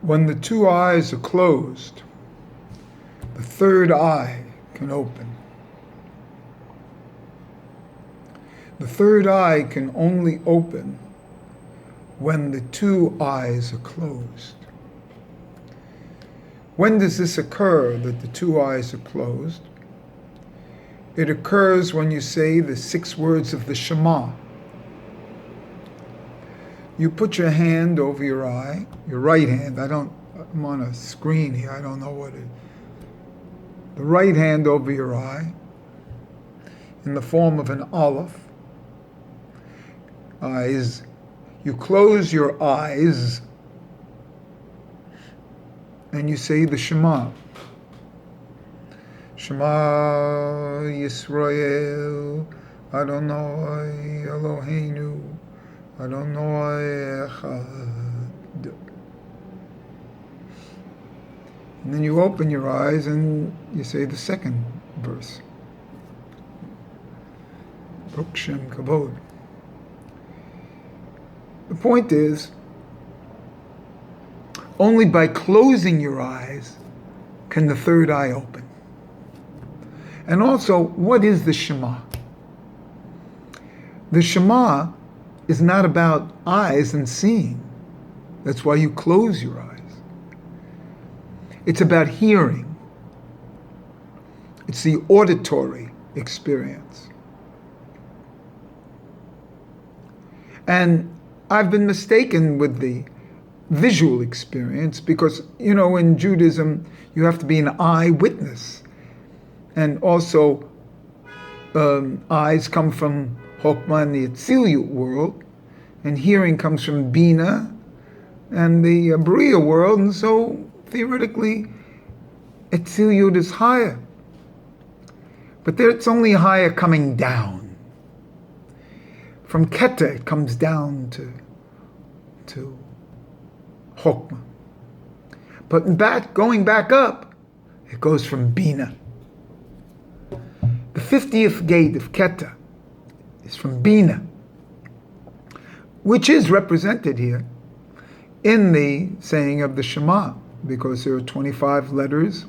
When the two eyes are closed, the third eye can open. The third eye can only open when the two eyes are closed. When does this occur, that the two eyes are closed? It occurs when you say the 6 words of the Shema. You put your hand over your eye, your right hand. I'm on a screen here, I don't know what it is. The right hand over your eye in the form of an aleph. Eyes. You close your eyes and you say the Shema. Shema Yisrael Adonai Eloheinu Adonai Echad. And then you open your eyes and you say the second verse. Baruch Shem Kavod. The point is, only by closing your eyes can the third eye open. And also, what is the Shema? The Shema is not about eyes and seeing. That's why you close your eyes. It's about hearing. It's the auditory experience. And I've been mistaken with the visual experience because, in Judaism, you have to be an eyewitness. And also, eyes come from Chokmah and the Atzilut world, and hearing comes from Bina and the Bria world, and so theoretically, Atzilut is higher. But there it's only higher coming down. From Keter, it comes down to Chokmah. But going back up, it goes from Bina. The 50th gate of Keter is from Bina, which is represented here in the saying of the Shema, because there are 25 letters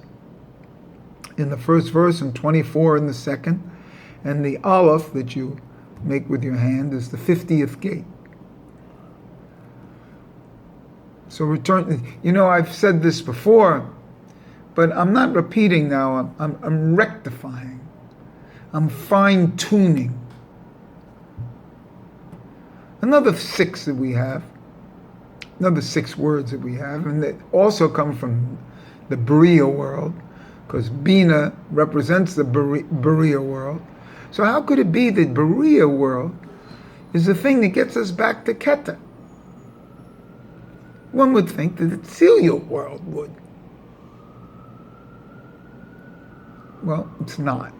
in the first verse and 24 in the second, and the Aleph that you make with your hand is the 50th gate. So I've said this before, but I'm not repeating now, I'm rectifying. I'm fine-tuning. Another 6 that we have, another 6 words that we have, and that also come from the Bria world, because Bina represents the Bria world. So how could it be that Bria world is the thing that gets us back to Keter? One would think that the Atzilut world would. Well, it's not.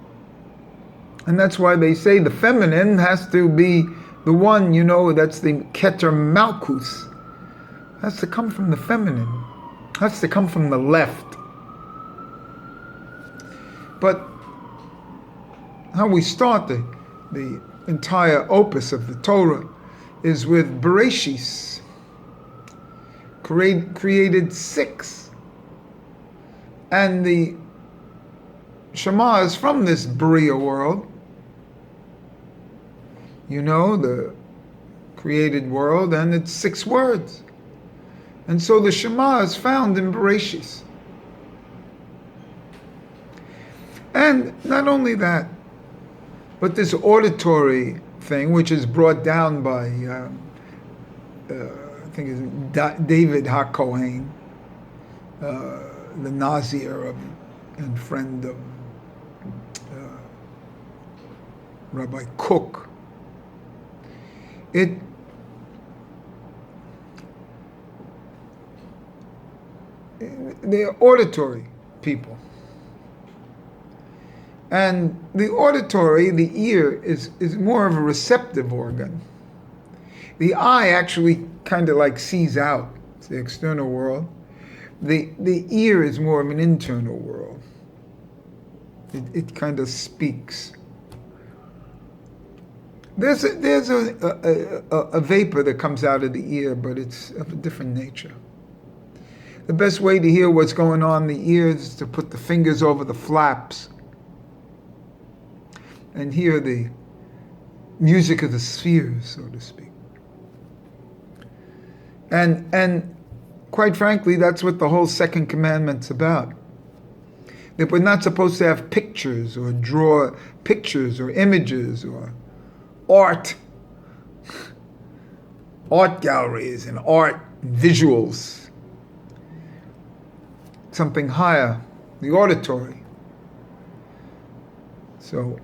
And that's why they say the feminine has to be the one, that's the Keter Malkus. Has to come from the feminine. Has to come from the left. But how we start the entire opus of the Torah is with Bereshis, created 6. And the Shema is from this Bria world, the created world, and it's 6 words. And so the Shema is found in Bereshis. And not only that, but this auditory thing, which is brought down by, I think it's David HaKohen, the Nazir and friend of Rabbi Kook. They're auditory people. And the auditory, the ear, is more of a receptive organ. The eye actually kind of like sees out. It's the external world. The ear is more of an internal world. It kind of speaks. There's a vapor that comes out of the ear, but it's of a different nature. The best way to hear what's going on in the ears is to put the fingers over the flaps and hear the music of the spheres, so to speak. And quite frankly, that's what the whole second commandment's about. That we're not supposed to have pictures or draw pictures or images or art galleries and art visuals. Something higher, the auditory. So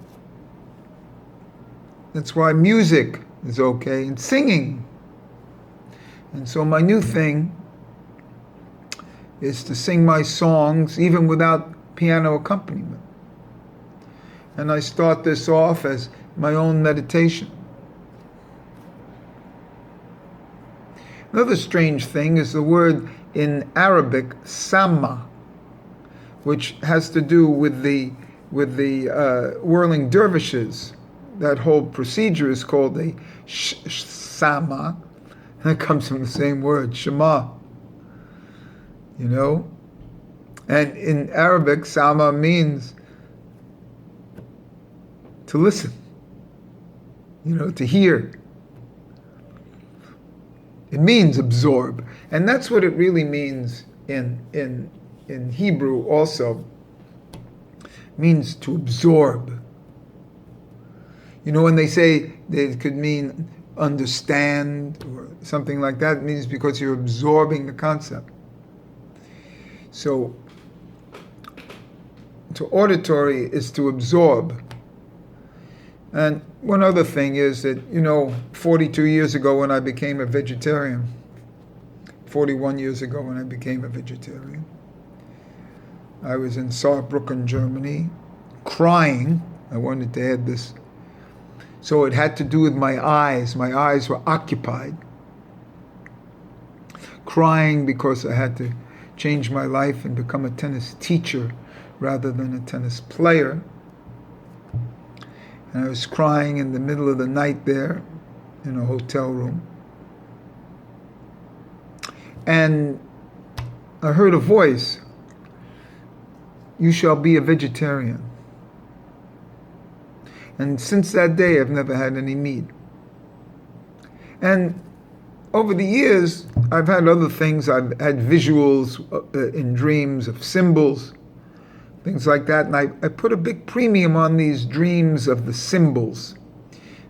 that's why music is okay and singing. And so my new thing is to sing my songs even without piano accompaniment. And I start this off as my own meditation. Another strange thing is the word in Arabic, sama, which has to do with the whirling dervishes. That whole procedure is called a sama, and it comes from the same word, shema. You know? And in Arabic, sama means to listen, to hear. It means absorb. And that's what it really means in Hebrew also. It means to absorb. When they say it could mean understand or something like that, it means because you're absorbing the concept. So, to auditory is to absorb. And one other thing is that, 42 years ago when I became a vegetarian, 41 years ago when I became a vegetarian, I was in Saarbrücken, Germany, crying. I wanted to add this. So it had to do with my eyes. My eyes were occupied. Crying because I had to change my life and become a tennis teacher rather than a tennis player. And I was crying in the middle of the night there in a hotel room. And I heard a voice, "You shall be a vegetarian." And since that day, I've never had any meat. And over the years, I've had other things. I've had visuals in dreams of symbols, things like that. And I put a big premium on these dreams of the symbols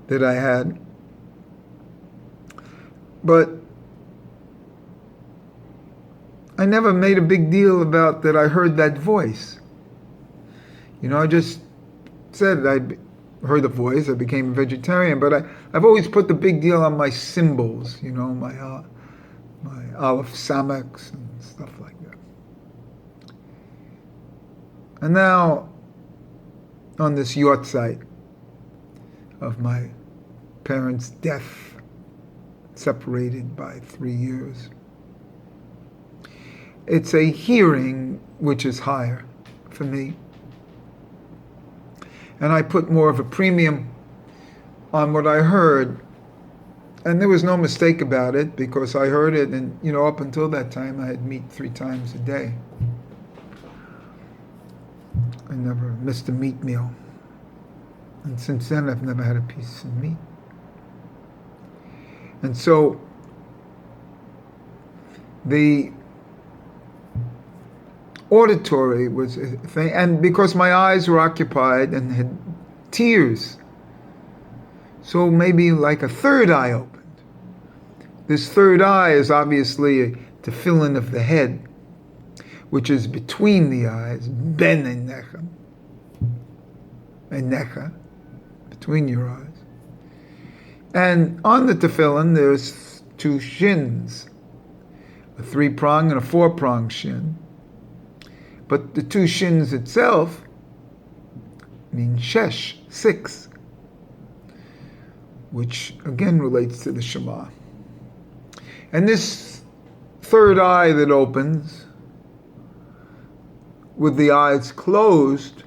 that I had. But I never made a big deal about that I heard that voice. I just said I heard the voice, I became a vegetarian, but I've always put the big deal on my symbols, my Aleph Samaks and stuff like that. And now, on this yahrzeit of my parents' death, separated by 3 years, it's a hearing which is higher for me. And I put more of a premium on what I heard. And there was no mistake about it because I heard it, and up until that time I had meat 3 times a day. I never missed a meat meal. And since then I've never had a piece of meat. And so the auditory was a thing, and because my eyes were occupied and had tears, so maybe like a third eye opened. This third eye is obviously a tefillin of the head, which is between the eyes, ben enecha, between your eyes. And on the tefillin there's 2 shins, a 3-prong and a 4-prong shin. But the 2 shins itself mean shesh, 6, which again relates to the Shema. And this third eye that opens with the eyes closed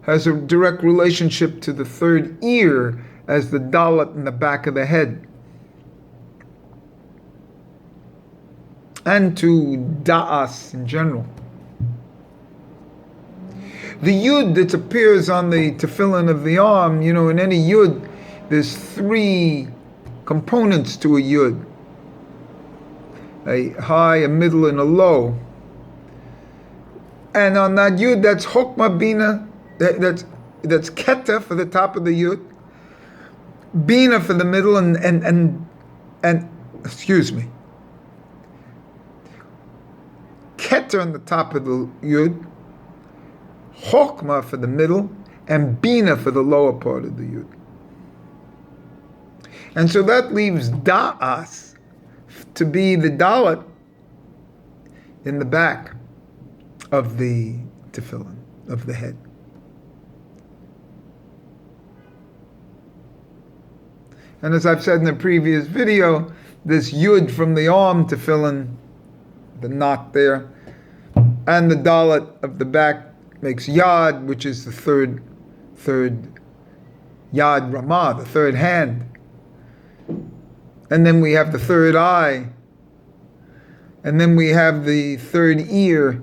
has a direct relationship to the third ear as the dalet in the back of the head. and to da'as in general. The yud that appears on the tefillin of the arm, in any yud, there's 3 components to a yud: a high, a middle, and a low. And on that yud, that's chokmah bina, that's keta for the top of the yud, bina for the middle, and excuse me, keta on the top of the yud, chokmah for the middle, and bina for the lower part of the yud. And so that leaves da'as to be the dalet in the back of the tefillin, of the head. And as I've said in the previous video, this yud from the arm tefillin, the knot there, and the dalet of the back makes yad, which is the third yad ramah, the third hand. And then we have the third eye. And then we have the third ear.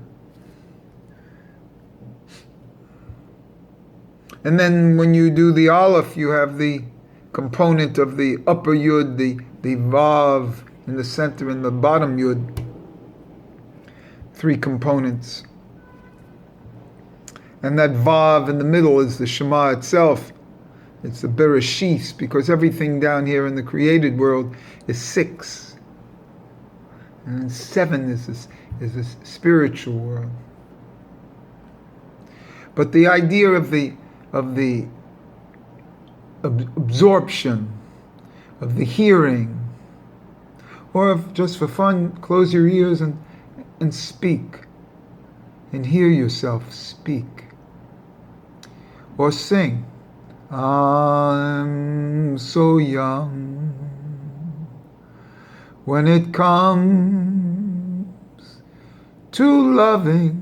And then when you do the aleph, you have the component of the upper yud, the vav in the center and the bottom yud. 3 components. And that vav in the middle is the Shema itself. It's the Bereshith, because everything down here in the created world is 6. And 7 is this spiritual world. But the idea of the absorption, of the hearing, or of, just for fun, close your ears and speak, and hear yourself speak, or sing. I'm so young when it comes to loving.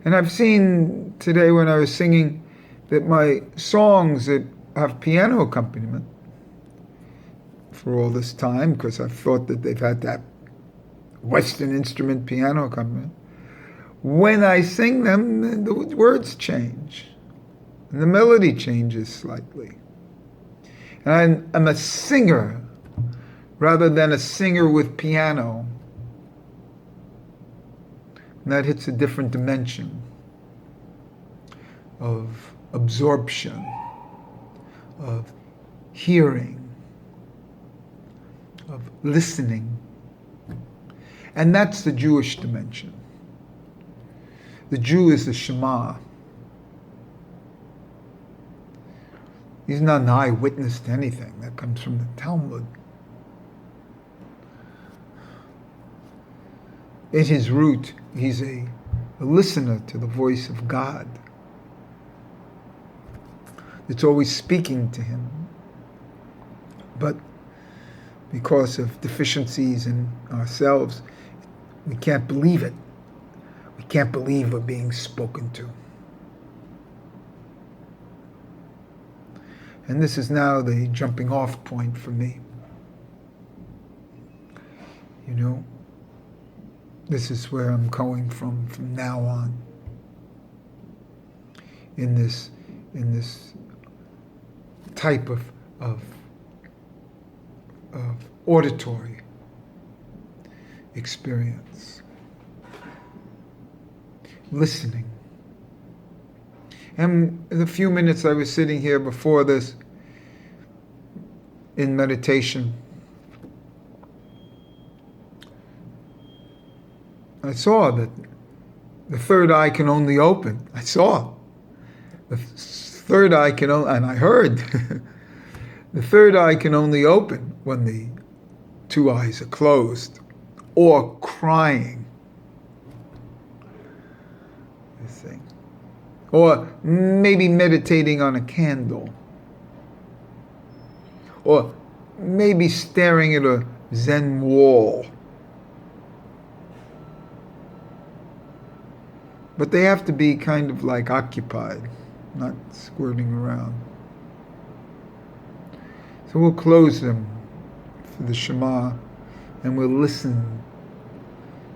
And I've seen today when I was singing that my songs that have piano accompaniment for all this time, because I've thought that they've had that Western instrument piano accompaniment, when I sing them, the words change. And the melody changes slightly. And I'm a singer rather than a singer with piano. And that hits a different dimension of absorption, of hearing, of listening. And that's the Jewish dimension. The Jew is the Shema. He's not an eyewitness to anything. That comes from the Talmud. At his root, he's a listener to the voice of God. It's always speaking to him. But because of deficiencies in ourselves, we can't believe it. We can't believe we're being spoken to. And this is now the jumping off point for me. This is where I'm going from now on. In this type of auditory experience. Listening. And in the few minutes I was sitting here before this in meditation, I saw that the third eye can only open. I saw. The third eye can only, and I heard, the third eye can only open when the 2 eyes are closed or crying. This thing. Or maybe meditating on a candle. Or maybe staring at a Zen wall. But they have to be kind of like occupied, not squirting around. So we'll close them for the Shema and we'll listen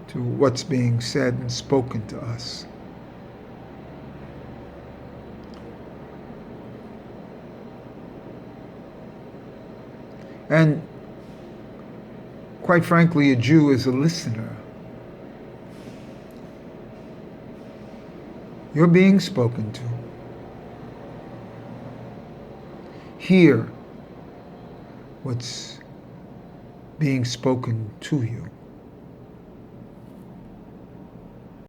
to what's being said and spoken to us. And quite frankly, a Jew is a listener. You're being spoken to. Hear what's being spoken to you.